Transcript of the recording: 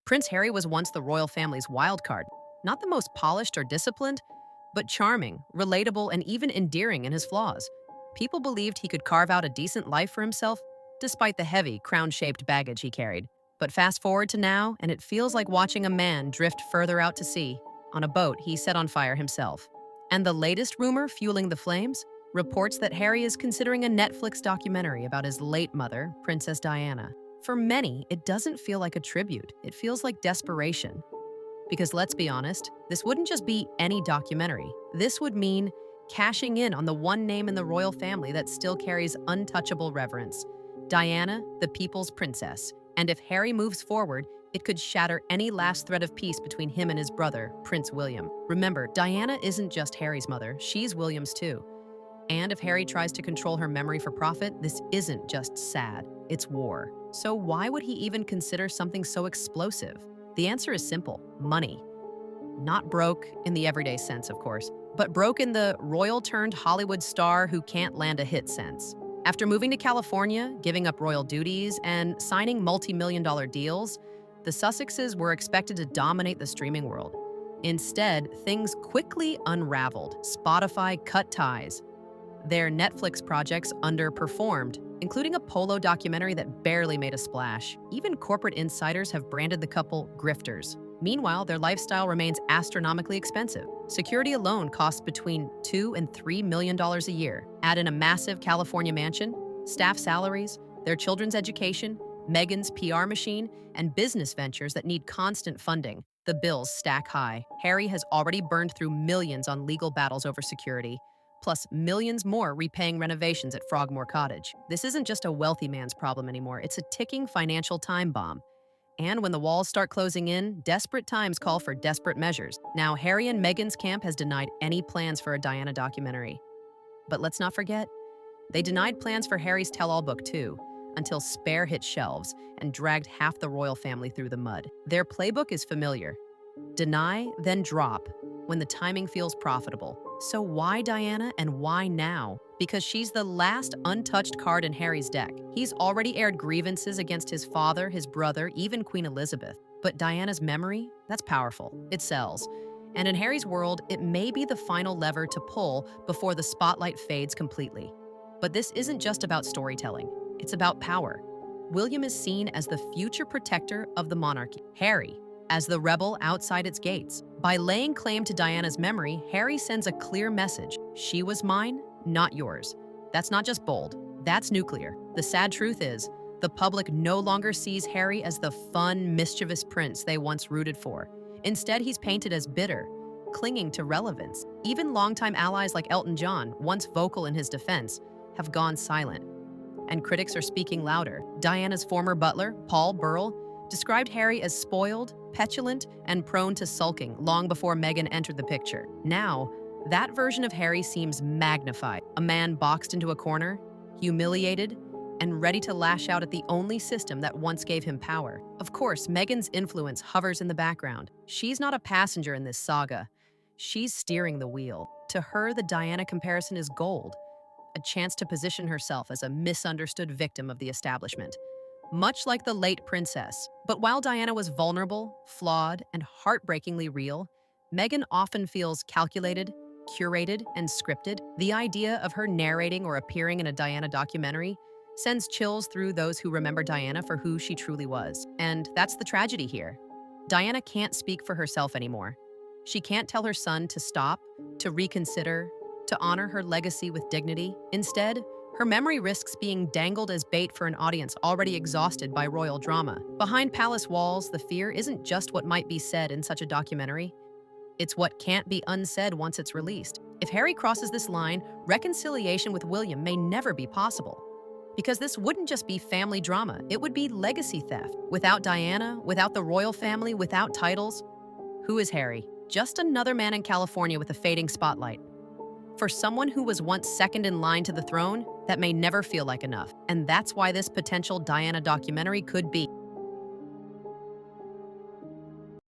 Prince Harry was once the royal family's wild card, not the most polished or disciplined, but charming, relatable, and even endearing in his flaws. People believed he could carve out a decent life for himself, despite the heavy, crown-shaped baggage he carried. But fast forward to now, and it feels like watching a man drift further out to sea, on a boat he set on fire himself. And the latest rumor fueling the flames? Reports that Harry is considering a Netflix documentary about his late mother, Princess Diana. For many, it doesn't feel like a tribute. It feels like desperation. Because let's be honest, this wouldn't just be any documentary. This would mean cashing in on the one name in the royal family that still carries untouchable reverence: Diana, the people's princess. And if Harry moves forward, it could shatter any last thread of peace between him and his brother, Prince William. Remember, Diana isn't just Harry's mother, she's William's too. And if Harry tries to control her memory for profit, this isn't just sad, it's war. So why would he even consider something so explosive? The answer is simple: money. Not broke in the everyday sense, of course, but broke in the royal-turned Hollywood star who can't land a hit sense. After moving to California, giving up royal duties, and signing multi-million-dollar deals, the Sussexes were expected to dominate the streaming world. Instead, things quickly unraveled. Spotify cut ties. Their Netflix projects underperformed, including a polo documentary that barely made a splash. Even corporate insiders have branded the couple grifters. Meanwhile, their lifestyle remains astronomically expensive. Security alone costs between $2 and $3 million a year. Add in a massive California mansion, staff salaries, their children's education, Meghan's PR machine, and business ventures that need constant funding. The bills stack high. Harry has already burned through millions on legal battles over security, plus millions more repaying renovations at Frogmore Cottage. This isn't just a wealthy man's problem anymore, it's a ticking financial time bomb. And when the walls start closing in, desperate times call for desperate measures. Now, Harry and Meghan's camp has denied any plans for a Diana documentary. But let's not forget, they denied plans for Harry's tell-all book too, until Spare hit shelves and dragged half the royal family through the mud. Their playbook is familiar: deny, then drop, when the timing feels profitable. So why Diana, and why now? Because she's the last untouched card in Harry's deck. He's already aired grievances against his father, his brother, even Queen Elizabeth. But Diana's memory, that's powerful. It sells. And in Harry's world, it may be the final lever to pull before the spotlight fades completely. But this isn't just about storytelling. It's about power. William is seen as the future protector of the monarchy. Harry, as the rebel outside its gates. By laying claim to Diana's memory, Harry sends a clear message: she was mine, not yours. That's not just bold, that's nuclear. The sad truth is, the public no longer sees Harry as the fun, mischievous prince they once rooted for. Instead, he's painted as bitter, clinging to relevance. Even longtime allies like Elton John, once vocal in his defense, have gone silent. And critics are speaking louder. Diana's former butler, Paul Burrell, described Harry as spoiled, petulant, and prone to sulking long before Meghan entered the picture. Now, that version of Harry seems magnified. A man boxed into a corner, humiliated, and ready to lash out at the only system that once gave him power. Of course, Meghan's influence hovers in the background. She's not a passenger in this saga. She's steering the wheel. To her, the Diana comparison is gold, a chance to position herself as a misunderstood victim of the establishment, much like the late princess. But while Diana was vulnerable, flawed, and heartbreakingly real, Meghan often feels calculated, curated, and scripted. The idea of her narrating or appearing in a Diana documentary sends chills through those who remember Diana for who she truly was. And that's the tragedy here. Diana can't speak for herself anymore. She can't tell her son to stop, to reconsider, to honor her legacy with dignity. Instead, her memory risks being dangled as bait for an audience already exhausted by royal drama. Behind palace walls, the fear isn't just what might be said in such a documentary. It's what can't be unsaid once it's released. If Harry crosses this line, reconciliation with William may never be possible. Because this wouldn't just be family drama, it would be legacy theft. Without Diana, without the royal family, without titles, who is Harry? Just another man in California with a fading spotlight. For someone who was once second in line to the throne, that may never feel like enough. And that's why this potential Diana documentary could be